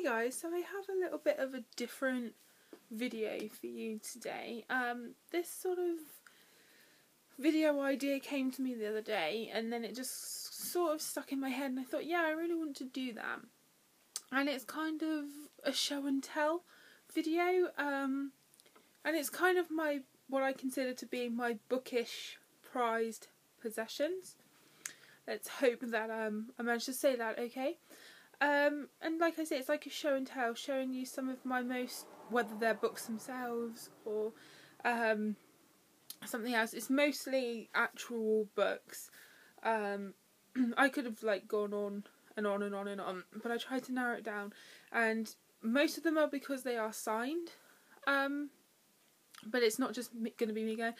Hi guys, so I have a little bit of a different video for you today. This sort of video idea came to me the other day and then it just sort of stuck in my head and I thought, yeah, I really want to do that. And it's kind of a show and tell video, and it's kind of what I consider to be my bookish prized possessions. Let's hope that I managed to say that okay. And like I say, it's like a show and tell, showing you some of my most, whether they're books themselves or something else. It's mostly actual books. I could have gone on and on and on and on, but I tried to narrow it down, and most of them are because they are signed. But it's not just going to be me going,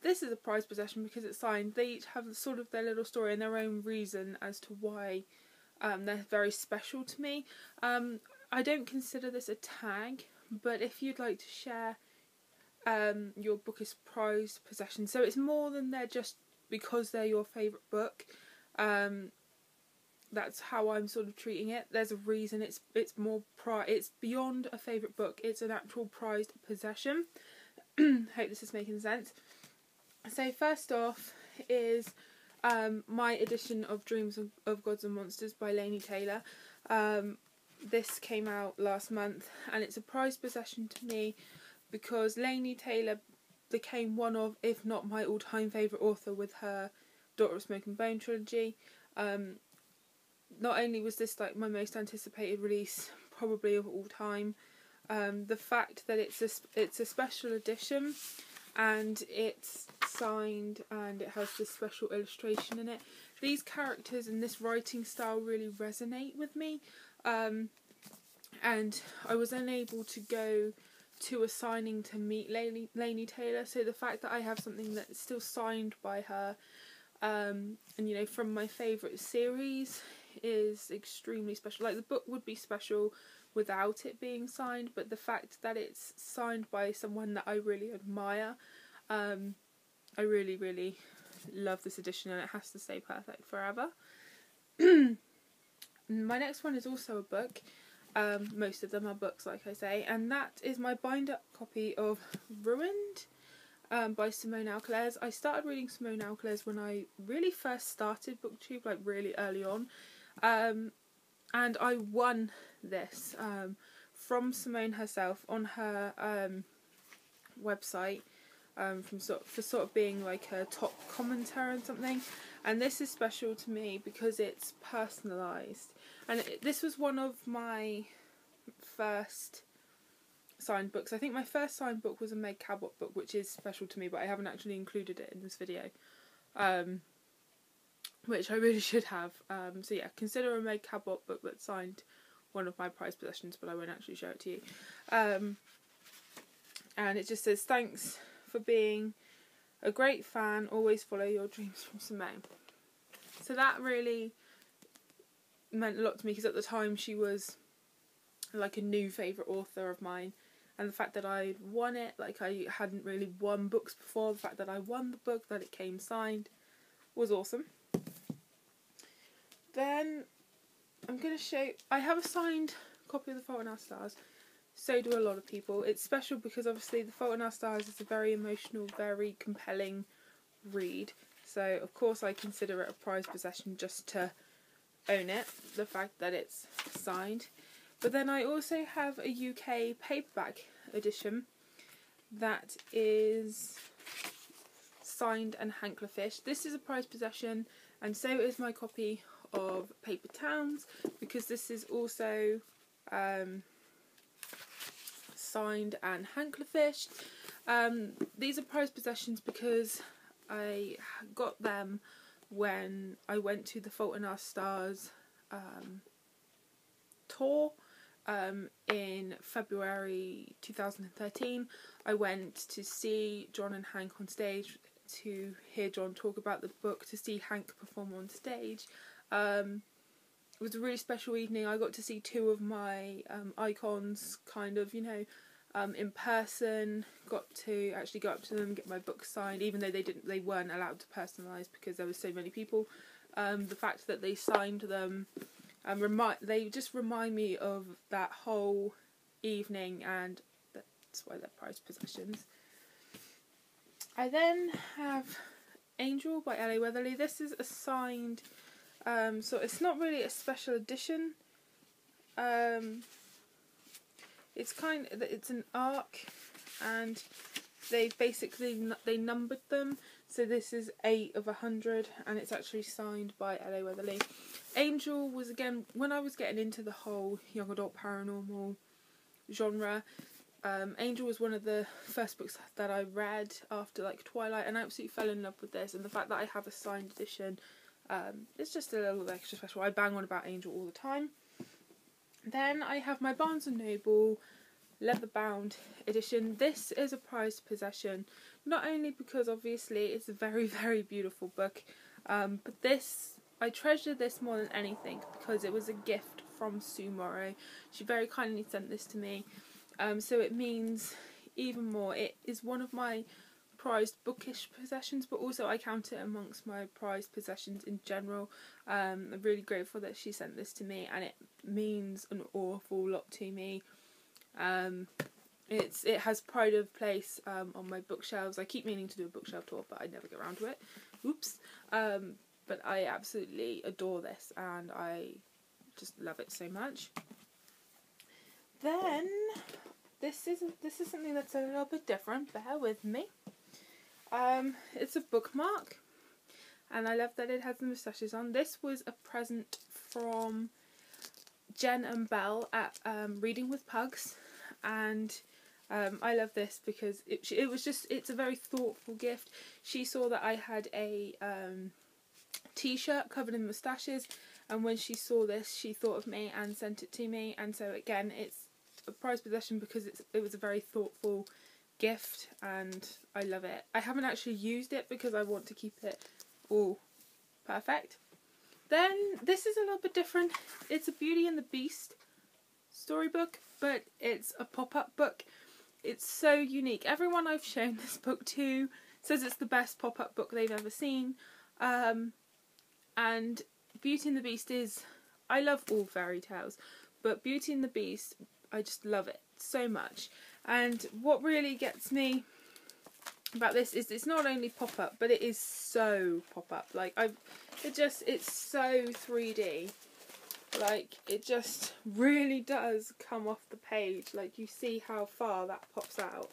this is a prized possession because it's signed. They each have sort of their little story and their own reason as to why they're very special to me. I don't consider this a tag, but if you'd like to share your bookish prized possession, so it's more than they're just because they're your favourite book. That's how I'm sort of treating it. There's a reason. It's more it's beyond a favourite book. It's an actual prized possession. Hope this is making sense. So first off is my edition of Dreams of Gods and Monsters by Laini Taylor. This came out last month and it's a prized possession to me because Laini Taylor became one of, if not my all-time favourite author, with her Daughter of Smoke and Bone trilogy. Not only was this my most anticipated release probably of all time, the fact that it's a special edition and it's signed and it has this special illustration in it. These characters and this writing style really resonate with me, and I was unable to go to a signing to meet Laini Taylor, so the fact that I have something that's still signed by her, and from my favourite series, is extremely special. The book would be special without it being signed, but the fact that it's signed by someone that I really admire, I really, really love this edition and it has to stay perfect forever. My next one is also a book. Most of them are books, like I say, and that is my bind-up copy of Ruined by Simone Alcalez. I started reading Simone Alcalez when I really first started BookTube, really early on, and I won this from Simone herself on her website, for sort of being her top commenter and something. And this is special to me because it's personalised, and this was one of my first signed books. I think my first signed book was a Meg Cabot book, which is special to me, but I haven't actually included it in this video, which I really should have. So yeah, consider a Meg Cabot book that's signed one of my prized possessions, but I won't actually show it to you. And it just says, "Thanks for being a great fan, always follow your dreams," from Simone. So that really meant a lot to me because at the time she was a new favourite author of mine, and the fact that I won it, I hadn't really won books before, the fact that I won the book, that it came signed, was awesome. Then I'm going to show, I have a signed copy of The Fault in Our Stars. So do a lot of people. It's special because obviously The Fault in Our Stars is a very emotional, very compelling read. So of course I consider it a prized possession just to own it, the fact that it's signed. But then I also have a UK paperback edition that is signed and Hanklerfish. This is a prized possession, and so is my copy of Paper Towns, because this is also signed and Hanklerfish. These are prized possessions because I got them when I went to the Fault in Our Stars tour in February 2013. I went to see John and Hank on stage, to hear John talk about the book, to see Hank perform on stage. It was a really special evening. I got to see two of my icons in person, got to actually go up to them, get my book signed, even though they weren't allowed to personalise because there were so many people. The fact that they signed them They just remind me of that whole evening, and that's why they're prized possessions. I then have Angel by L.A. Weatherly. This is a signed, so it's not really a special edition. It's an arc, and they numbered them. So this is 8 of 100, and it's actually signed by L.A. Weatherly. Angel was, again, when I was getting into the whole young adult paranormal genre, Angel was one of the first books that I read after like Twilight, and I absolutely fell in love with this. And the fact that I have a signed edition, it's just a little extra special. I bang on about Angel all the time. Then I have my Barnes & Noble leather-bound edition. This is a prized possession, not only because obviously it's a very, very beautiful book, but I treasure this more than anything because it was a gift from Sue Morrow. She very kindly sent this to me, so it means even more. It is one of my prized bookish possessions, but also I count it amongst my prized possessions in general. I'm really grateful that she sent this to me, and it means an awful lot to me. It has pride of place on my bookshelves. I keep meaning to do a bookshelf tour, but I never get around to it. Oops. But I absolutely adore this, and I just love it so much. Then this is something that's a little bit different. Bear with me. It's a bookmark, and I love that it has the moustaches on. This was a present from Jen and Belle at Reading with Pugs, and I love this because it's a very thoughtful gift. She saw that I had a t-shirt covered in moustaches, and when she saw this, she thought of me and sent it to me. And so again, it's a prized possession because it was a very thoughtful gift, and I love it. I haven't actually used it because I want to keep it all perfect. Then this is a little bit different. It's a Beauty and the Beast storybook, but it's a pop-up book. It's so unique. Everyone I've shown this book to says it's the best pop-up book they've ever seen. And Beauty and the Beast I love all fairy tales, but Beauty and the Beast, I just love it so much. And what really gets me about this is it's not only pop-up, but it is so pop-up. Like, it's so 3D. Like, it just really does come off the page. Like, you see how far that pops out.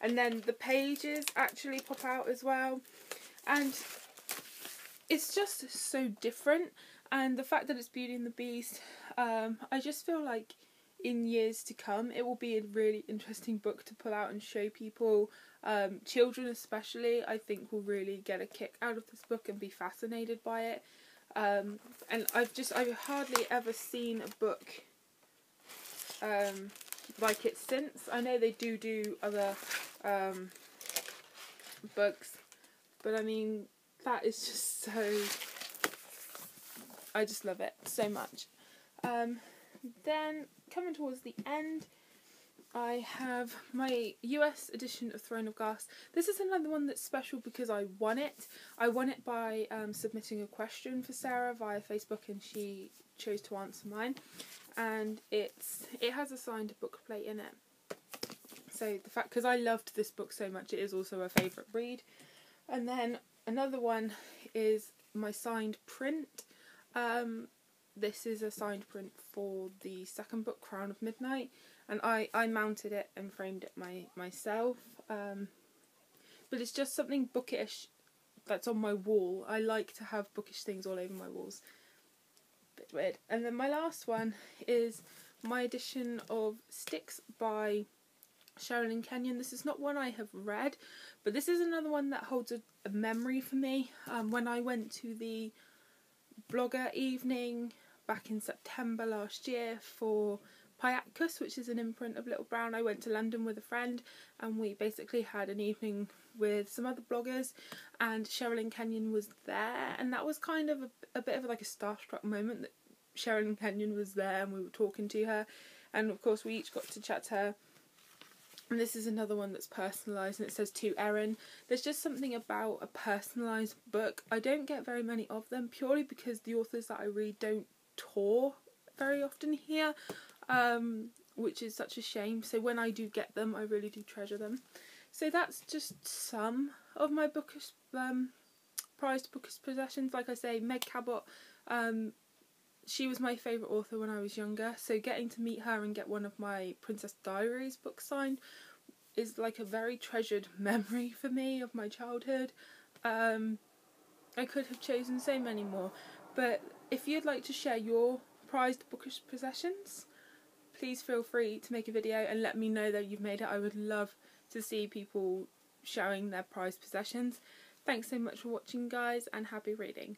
And then the pages actually pop out as well. And it's just so different. And the fact that it's Beauty and the Beast, I just feel like in years to come, it will be a really interesting book to pull out and show people. Children especially, I think, will really get a kick out of this book and be fascinated by it. And I've hardly ever seen a book like it since. I know they do other books, but I mean, that is just so, I just love it so much. Then coming towards the end, I have my US edition of Throne of Glass. This is another one that's special because I won it. I won it by submitting a question for Sarah via Facebook, and she chose to answer mine. And it has a signed bookplate in it. So the fact, because I loved this book so much, it is also a favourite read. And then another one is my signed print. This is a signed print for the second book, Crown of Midnight, and I mounted it and framed it myself. But it's just something bookish that's on my wall. I like to have bookish things all over my walls. Bit weird. And then my last one is my edition of Styx by Sherilyn Kenyon. This is not one I have read, but this is another one that holds a memory for me. When I went to the blogger evening back in September last year for Piatkus, which is an imprint of Little Brown, I went to London with a friend, and we basically had an evening with some other bloggers, and Sherilyn Kenyon was there, and that was kind of a bit of like a starstruck moment that Sherilyn Kenyon was there and we were talking to her, and of course we each got to chat to her. And this is another one that's personalised, and it says, to Erin. There's just something about a personalised book. I don't get very many of them, purely because the authors that I read don't tour very often here, which is such a shame. So when I do get them, I really do treasure them. So that's just some of my bookish prized bookish possessions. Like I say, Meg Cabot, she was my favourite author when I was younger, so getting to meet her and get one of my Princess Diaries books signed is like a very treasured memory for me of my childhood. I could have chosen so many more, but if you'd like to share your prized bookish possessions, please feel free to make a video and let me know that you've made it. I would love to see people showing their prized possessions. Thanks so much for watching, guys, and happy reading.